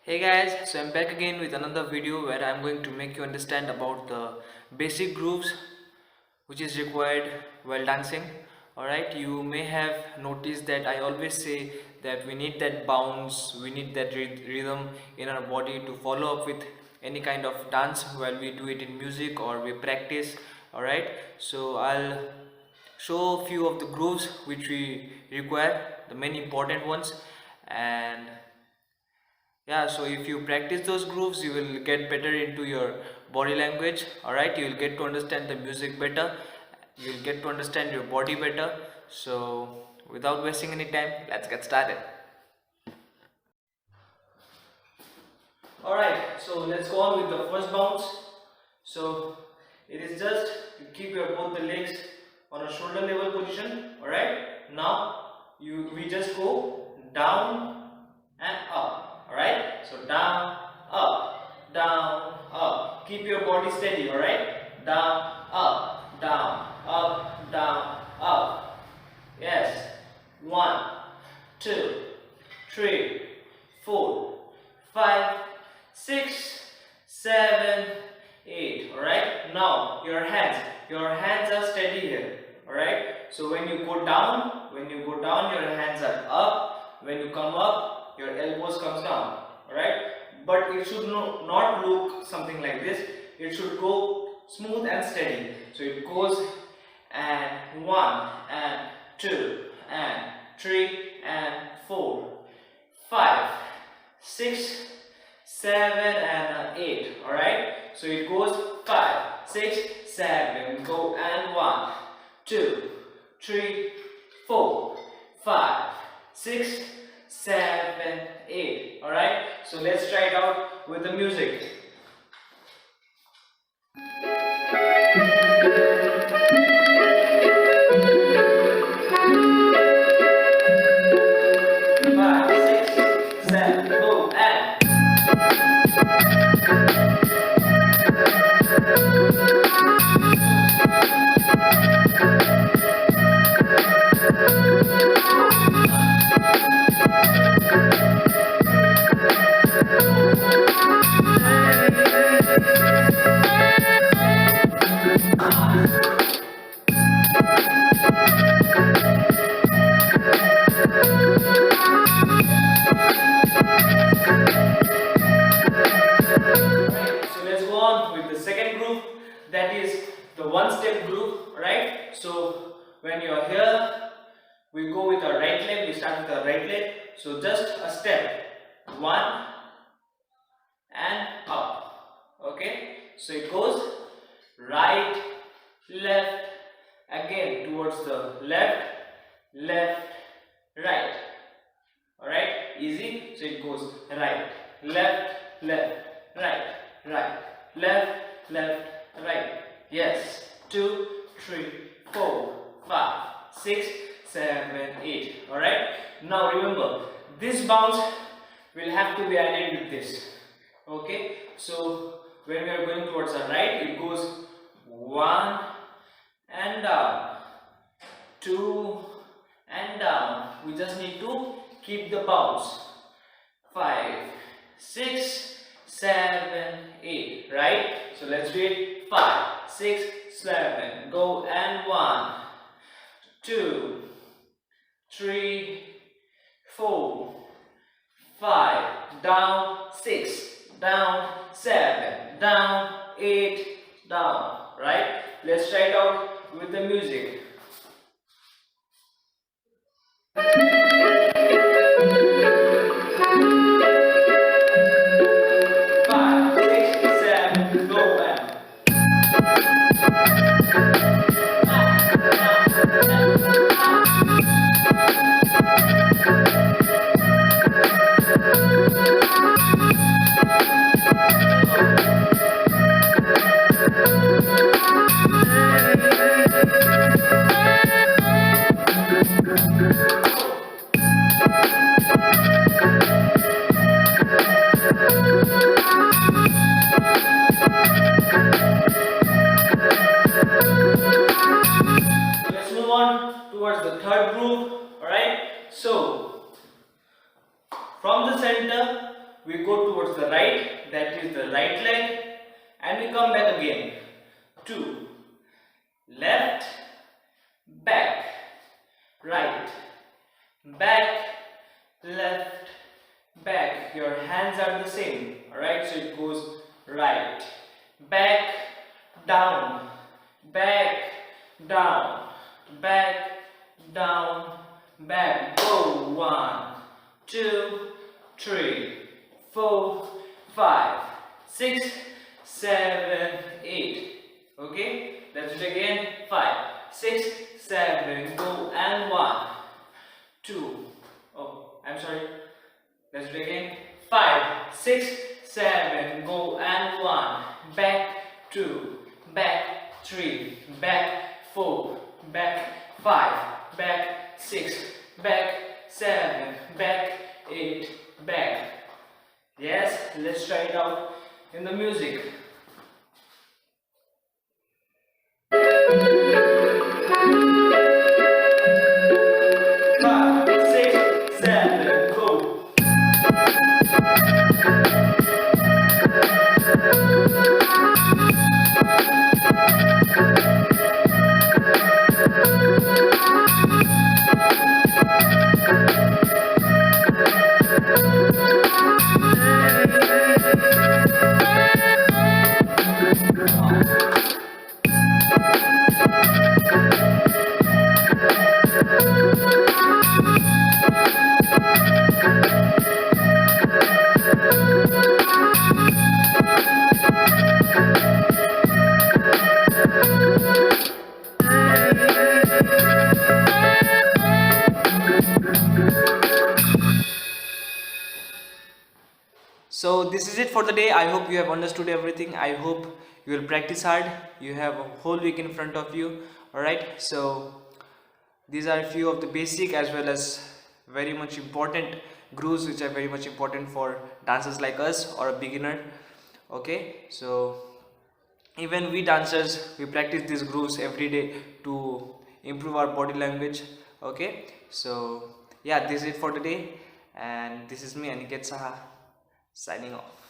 Hey guys, so I'm back again with another video where I'm going to make you understand about the basic grooves which is required while dancing. Alright, you may have noticed that I always say that we need that bounce, we need that rhythm in our body to follow up with any kind of dance while we do it in music or we practice. Alright, so I'll show a few of the grooves which we require, the main important ones, and yeah, so if you practice those grooves you will get better into your body language. All right, you will get to understand the music better, you will get to understand your body better. So without wasting any time, let's get started. All right, so let's go on with the first bounce. So it is just you keep your both the legs on a shoulder level position. All right, now we just go down and up. All right, so down, up. Keep your body steady. All right, down, up, down, up. Yes, 1, 2, 3, 4, 5, 6, 7, 8. All right, now your hands are steady here. All right, so when you go down, your hands are up. When you come up, your elbows comes down. All right, but it should not look something like this. It should go smooth and steady. So it goes and 1 and 2 and 3 and 4, 5, 6, 7 and 8. All right, so it goes 5, 6, 7, go and 1, 2, 3, 4, 5, 6, 7, 8. All right, so let's try it out with the music. That is the one step groove. Right, so when you are here, we go with our right leg, we start with our right leg, so just a step, 1 and up. Okay, so it goes right, left, again towards the left, right. All right, easy. So it goes right, left, right, left, right. Yes, 2, 3, 4, 5, 6, 7, 8. All right, now remember this bounce will have to be added with this. Okay, so when we are going towards the right, it goes 1 and down, 2 and down. We just need to keep the bounce. 5, 6, 7, 8. Right, so let's do it. 5, 6, 7, go and 1, 2, 3, 4, 5, down, 6, down, 7, down, 8, down. Right, let's try it out with the music. Towards the third groove. All right, so from the center we go towards the right, that is the right leg, and we come back again. 2, left, back, right, back, left, back. Your hands are the same, alright? So it goes right, back, down, back, down, back, down, back. Go. 1, 2, 3, 4, 5, 6, 7, 8. Okay, let's do it again. 5, 6, 7. Go. And 1, 2. Oh, I'm sorry. Let's do it again. 5, 6, 7. Go. And 1. Back 2. Back 3. Back 4. Back 5. Back 6. Back 7. Back 8. Back. Yes, let's try it out in the music. 5, 6, 7, go. So this is it for the day. I hope you have understood everything. I hope you will practice hard. You have a whole week in front of you. Alright, so these are a few of the basic as well as very much important grooves which are very much important for dancers like us or a beginner. Okay, so even we dancers, we practice these grooves every day to improve our body language. Okay, so yeah, this is it for today, and this is me, Aniket Saha, signing off.